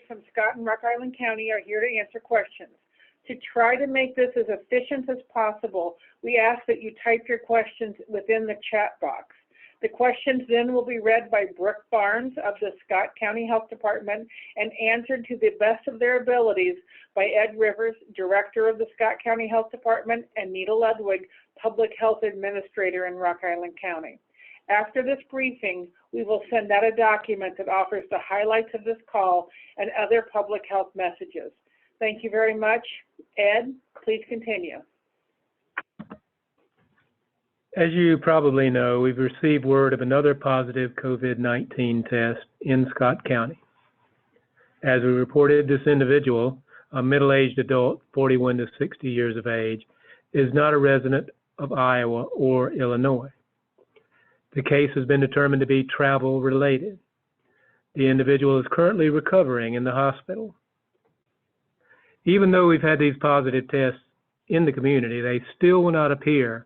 from Scott and Rock Island County are here to answer questions. To try to make this as efficient as possible, we ask that you type your questions within the chat box. The questions then will be read by Brooke Barnes of the Scott County Health Department and answered to the best of their abilities by Ed Rivers, Director of the Scott County Health Department, and Nita Ludwig, Public Health Administrator in Rock Island County. After this briefing, we will send out a document that offers the highlights of this call and other public health messages. Thank you very much. Ed, please continue. As you probably know, we've received word of another positive COVID-19 test in Scott County. As we reported, this individual, a middle-aged adult, 41 to 60 years of age, is not a resident of Iowa or Illinois. The case has been determined to be travel-related. The individual is currently recovering in the hospital. Even though we've had these positive tests in the community, they still will not appear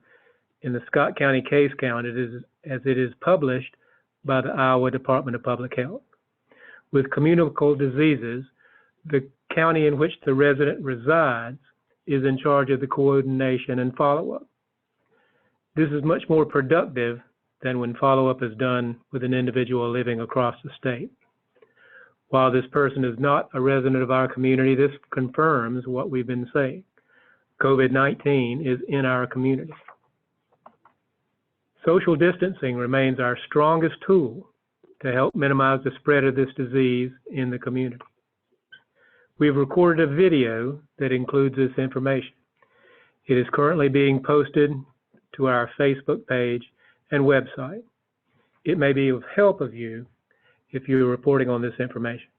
in the Scott County case count as it is published by the Iowa Department of Public Health. With communicable diseases, the county in which the resident resides is in charge of the coordination and follow-up. This is much more productive than when follow-up is done with an individual living across the state. While this person is not a resident of our community, this confirms what we've been saying. COVID-19 is in our community. Social distancing remains our strongest tool to help minimize the spread of this disease in the community. We've recorded a video that includes this information. It is currently being posted to our Facebook page and website. It may be of help of you if you're reporting on this information.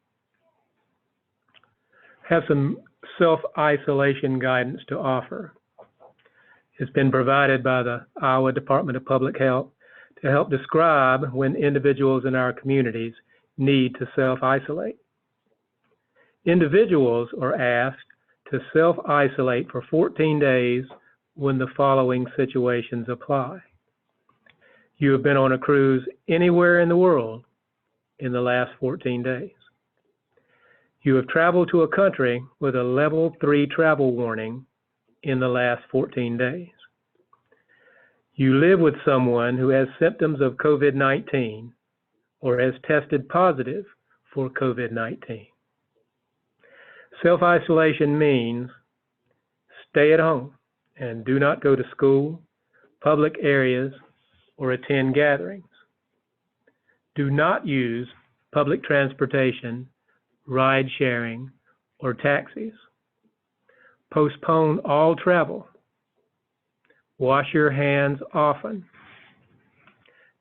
Have some self-isolation guidance to offer. It's been provided by the Iowa Department of Public Health to help describe when individuals in our communities need to self-isolate. Individuals are asked to self-isolate for 14 days when the following situations apply. You have been on a cruise anywhere in the world in the last 14 days. You have traveled to a country with a level 3 travel warning in the last 14 days. You live with someone who has symptoms of COVID-19 or has tested positive for COVID-19. Self-isolation means stay at home and do not go to school, public areas, or attend gatherings. Do not use public transportation, ride sharing, or taxis. Postpone all travel. Wash your hands often.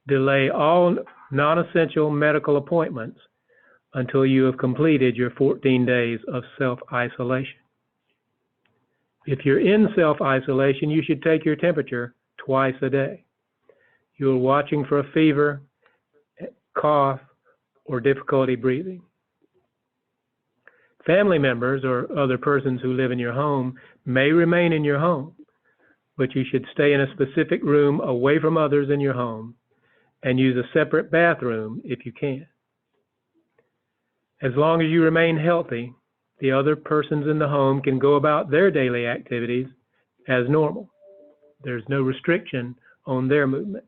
Delay all non-essential medical appointments until you have completed your 14 days of self-isolation. If you're in self-isolation, you should take your temperature twice a day. You're watching for a fever, cough, or difficulty breathing. Family members or other persons who live in your home may remain in your home, but you should stay in a specific room away from others in your home and use a separate bathroom if you can. As long as you remain healthy, the other persons in the home can go about their daily activities as normal. There's no restriction on their movement.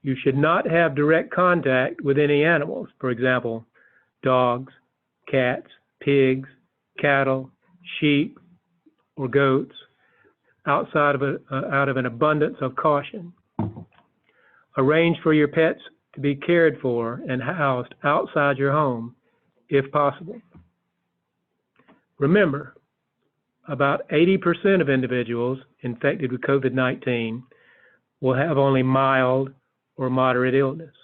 You should not have direct contact with any animals, for example, dogs, cats, pigs, cattle, sheep, or goats, out of an abundance of caution. Arrange for your pets to be cared for and housed outside your home, if possible. Remember, about 80% of individuals infected with COVID-19 will have only mild or moderate illness.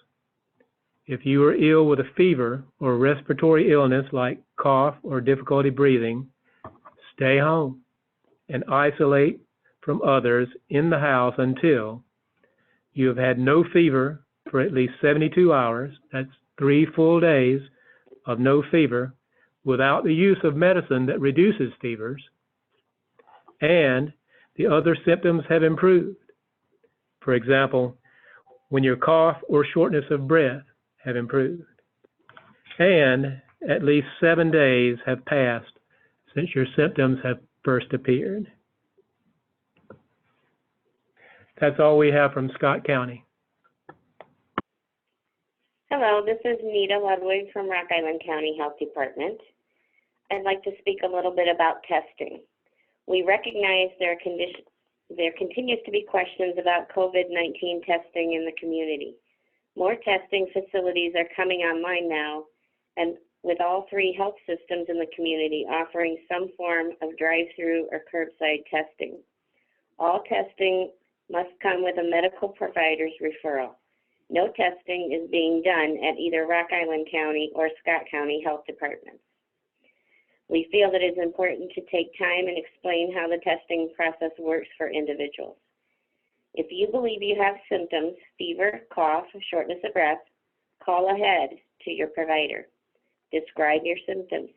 If you are ill with a fever or respiratory illness like cough or difficulty breathing, stay home and isolate from others in the house until you have had no fever for at least 72 hours, that's 3 full days of no fever without the use of medicine that reduces fevers, and the other symptoms have improved. For example, when your cough or shortness of breath have improved, and at least 7 days have passed since your symptoms have first appeared. That's all we have from Scott County. Hello, this is Nita Ludwig from Rock Island County Health Department. I'd like to speak a little bit about testing. We recognize there continues to be questions about COVID-19 testing in the community. More testing facilities are coming online now, and with all 3 health systems in the community offering some form of drive-through or curbside testing. All testing must come with a medical provider's referral. No testing is being done at either Rock Island County or Scott County Health Departments. We feel that it is important to take time and explain how the testing process works for individuals. If you believe you have symptoms, fever, cough, shortness of breath, call ahead to your provider. Describe your symptoms.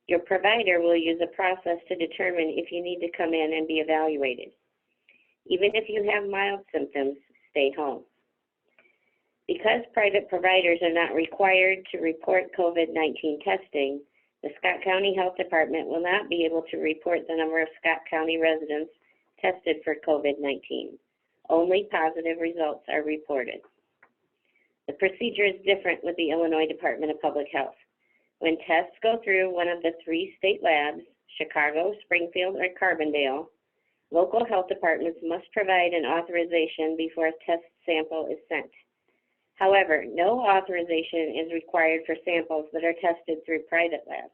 Your provider will use a process to determine if you need to come in and be evaluated. Even if you have mild symptoms, stay home. Because private providers are not required to report COVID-19 testing, the Scott County Health Department will not be able to report the number of Scott County residents tested for COVID-19. Only positive results are reported. The procedure is different with the Illinois Department of Public Health. When tests go through one of the 3 state labs, Chicago, Springfield, or Carbondale, local health departments must provide an authorization before a test sample is sent. However, no authorization is required for samples that are tested through private labs.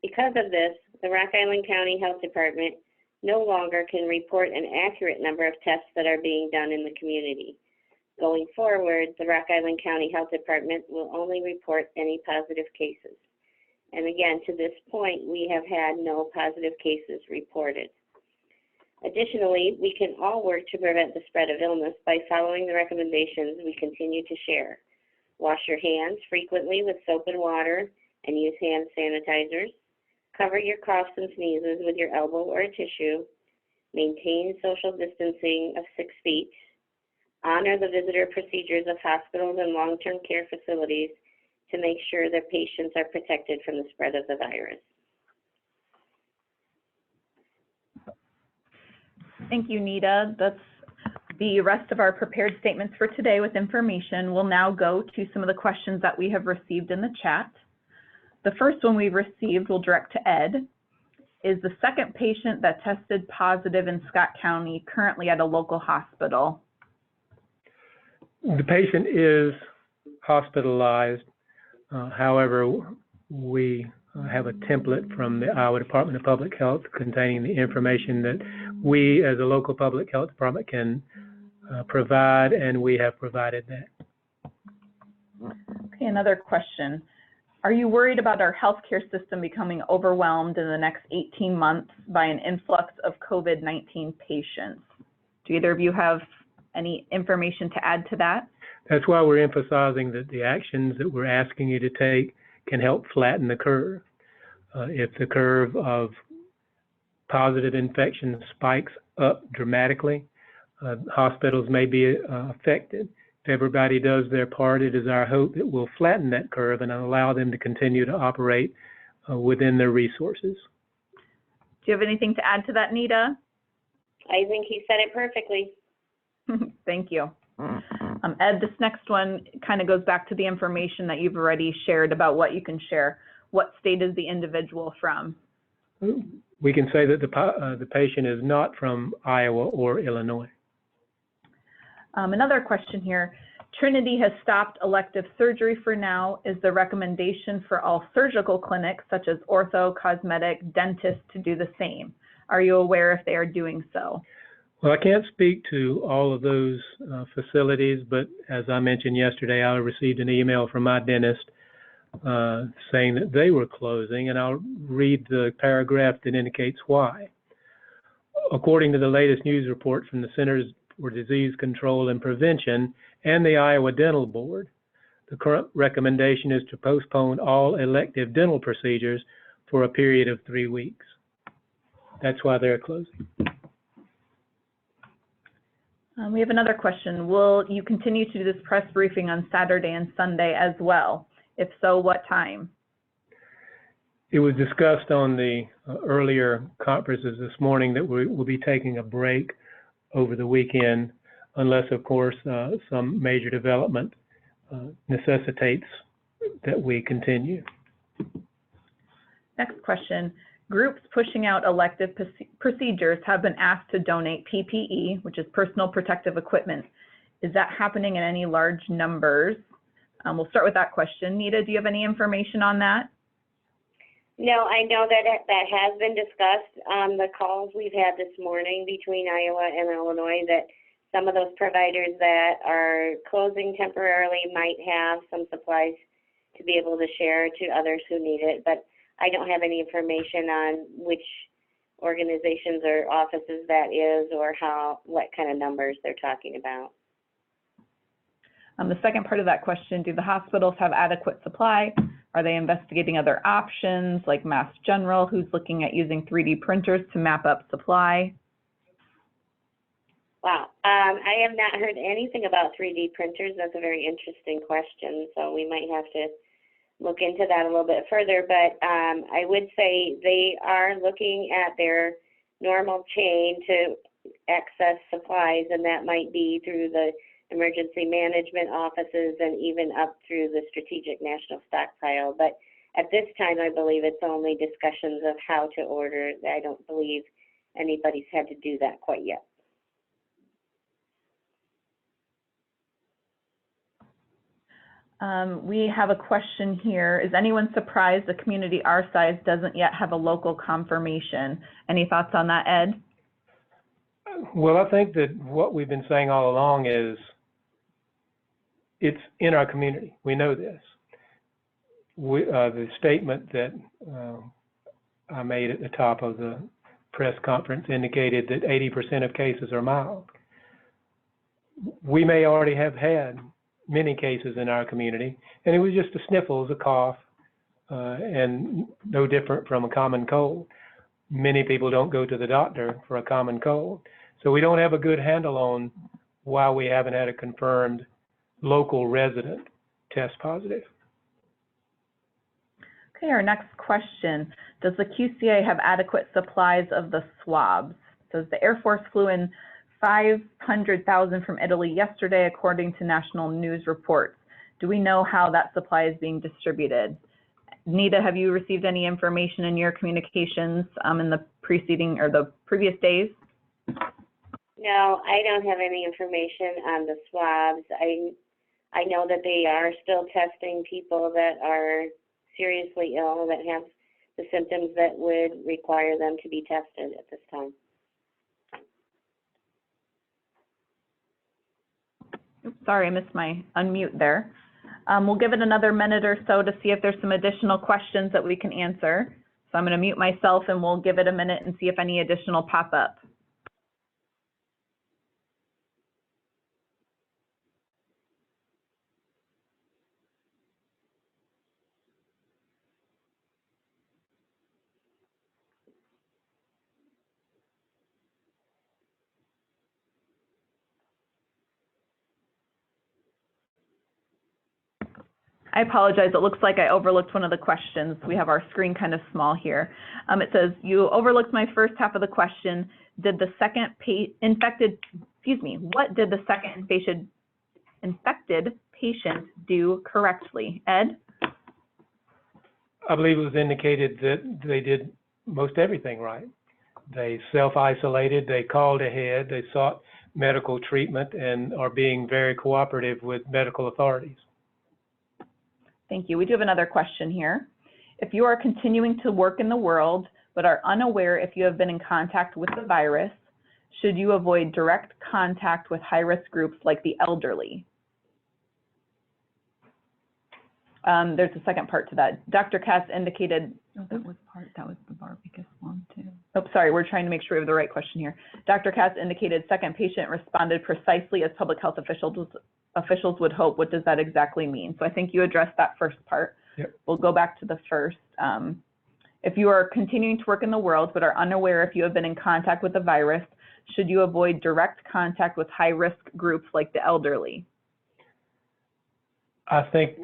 Because of this, the Rock Island County Health Department no longer can report an accurate number of tests that are being done in the community. Going forward, the Rock Island County Health Department will only report any positive cases. And again, to this point, we have had no positive cases reported. Additionally, we can all work to prevent the spread of illness by following the recommendations we continue to share. Wash your hands frequently with soap and water and use hand sanitizers. Cover your coughs and sneezes with your elbow or a tissue. Maintain social distancing of 6 feet. Honor the visitor procedures of hospitals and long-term care facilities to make sure their patients are protected from the spread of the virus. Thank you, Nita. That's the rest of our prepared statements for today with information. We'll now go to some of the questions that we have received in the chat. The first one we received, we'll direct to Ed. Is the second patient that tested positive in Scott County currently at a local hospital? The patient is hospitalized. However, we have a template from the Iowa Department of Public Health containing the information that we as a local public health department can provide, and we have provided that. Okay, another question. Are you worried about our healthcare system becoming overwhelmed in the next 18 months by an influx of COVID-19 patients? Do either of you have any information to add to that? That's why we're emphasizing that the actions that we're asking you to take can help flatten the curve. If the curve of positive infection spikes up dramatically, hospitals may be affected. If everybody does their part, it is our hope that we'll flatten that curve and allow them to continue to operate within their resources. Do you have anything to add to that, Nita? I think he said it perfectly. Thank you. Ed, this next one kind of goes back to the information that you've already shared about what you can share. What state is the individual from? We can say that the patient is not from Iowa or Illinois. Another question here. Trinity has stopped elective surgery for now. Is the recommendation for all surgical clinics, such as ortho, cosmetic, dentists, to do the same? Are you aware if they are doing so? Well, I can't speak to all of those facilities, but as I mentioned yesterday, I received an email from my dentist saying that they were closing, and I'll read the paragraph that indicates why. According to the latest news report from the Centers for Disease Control and Prevention and the Iowa Dental Board, the current recommendation is to postpone all elective dental procedures for a period of 3 weeks. That's why they're closing. We have another question. Will you continue to do this press briefing on Saturday and Sunday as well? If so, what time? It was discussed on the earlier conferences this morning that we will be taking a break over the weekend, unless, of course, some major development necessitates that we continue. Next question. Groups pushing out elective procedures have been asked to donate PPE, which is personal protective equipment. Is that happening in any large numbers? We'll start with that question. Nita, do you have any information on that? No, I know that that has been discussed on the calls we've had this morning between Iowa and Illinois, that some of those providers that are closing temporarily might have some supplies to be able to share to others who need it, but I don't have any information on which organizations or offices that is, or what kind of numbers they're talking about. The second part of that question, do the hospitals have adequate supply? Are they investigating other options like Mass General, who's looking at using 3D printers to map up supply? Wow, I have not heard anything about 3D printers. That's a very interesting question, so we might have to look into that a little bit further, but I would say they are looking at their normal chain to access supplies, and that might be through the emergency management offices and even up through the strategic national stockpile. But at this time, I believe it's only discussions of how to order. I don't believe anybody's had to do that quite yet. We have a question here. Is anyone surprised a community our size doesn't yet have a local confirmation? Any thoughts on that, Ed? Well, I think that what we've been saying all along is it's in our community. We know this. The statement that I made at the top of the press conference indicated that 80% of cases are mild. We may already have had many cases in our community, and it was just a sniffles, a cough, and no different from a common cold. Many people don't go to the doctor for a common cold. So we don't have a good handle on why we haven't had a confirmed local resident test positive. Okay, our next question. Does the QCA have adequate supplies of the swabs? Says the Air Force flew in 500,000 from Italy yesterday, according to national news reports. Do we know how that supply is being distributed? Nita, have you received any information in your communications in the preceding or the previous days? No, I don't have any information on the swabs. I know that they are still testing people that are seriously ill, that have the symptoms that would require them to be tested at this time. Oops, sorry, I missed my unmute there. We'll give it another minute or so to see if there's some additional questions that we can answer. So I'm going to mute myself and we'll give it a minute and see if any additional pop up. I apologize. It looks like I overlooked one of the questions. We have our screen kind of small here. It says, you overlooked my first half of the question. Did the second what did the second infected patient do correctly? Ed? I believe it was indicated that they did most everything right. They self-isolated, they called ahead, they sought medical treatment, and are being very cooperative with medical authorities. Thank you. We do have another question here. If you are continuing to work in the world, but are unaware if you have been in contact with the virus, should you avoid direct contact with high-risk groups like the elderly? There's a second part to that. Dr. Cass indicated, that was the Barbicus one too. Oh, sorry, we're trying to make sure we have the right question here. Dr. Cass indicated second patient responded precisely as public health officials would hope. What does that exactly mean? So I think you addressed that first part. Yep. We'll go back to the first. If you are continuing to work in the world but are unaware if you have been in contact with the virus, should you avoid direct contact with high-risk groups like the elderly? I think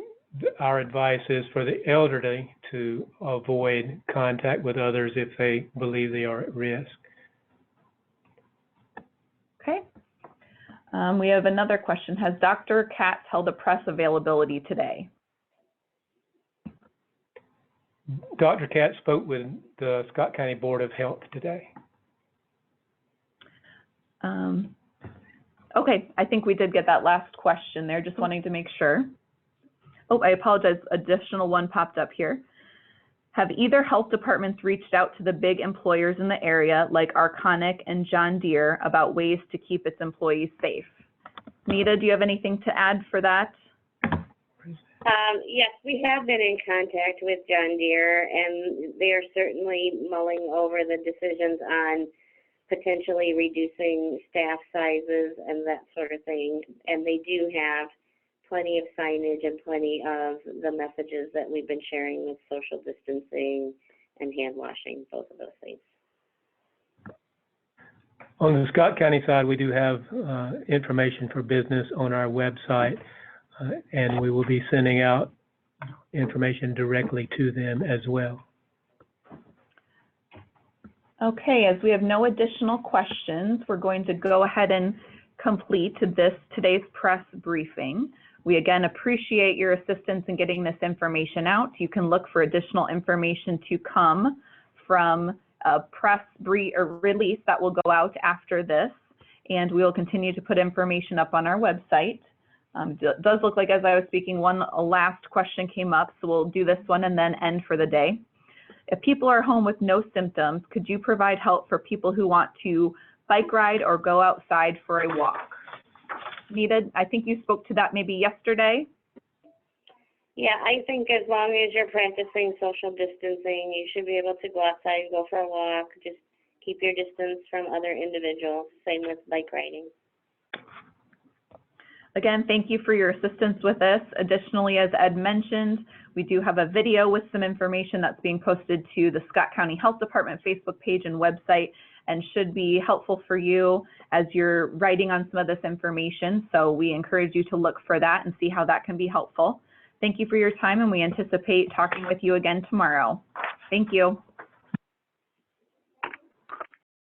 our advice is for the elderly to avoid contact with others if they believe they are at risk. Okay. We have another question. Has Dr. Katz held a press availability today? Dr. Katz spoke with the Scott County Board of Health today. Okay, I think we did get that last question there, just wanting to make sure. Oh, I apologize, additional one popped up here. Have either health departments reached out to the big employers in the area like Arconic and John Deere about ways to keep its employees safe? Nita, do you have anything to add for that? Yes, we have been in contact with John Deere, and they are certainly mulling over the decisions on potentially reducing staff sizes and that sort of thing. And they do have plenty of signage and plenty of the messages that we've been sharing with social distancing and hand washing, both of those things. On the Scott County side, we do have information for business on our website, and we will be sending out information directly to them as well. Okay, as we have no additional questions, we're going to go ahead and complete today's press briefing. We again appreciate your assistance in getting this information out. You can look for additional information to come from a press release that will go out after this, and we will continue to put information up on our website. It does look like, as I was speaking, a last question came up, so we'll do this one and then end for the day. If people are home with no symptoms, could you provide help for people who want to bike ride or go outside for a walk? Nita, I think you spoke to that maybe yesterday. Yeah, I think as long as you're practicing social distancing, you should be able to go outside, go for a walk, just keep your distance from other individuals. Same with bike riding. Again, thank you for your assistance with this. Additionally, as Ed mentioned, we do have a video with some information that's being posted to the Scott County Health Department Facebook page and website, and should be helpful for you as you're writing on some of this information. So we encourage you to look for that and see how that can be helpful. Thank you for your time, and we anticipate talking with you again tomorrow. Thank you.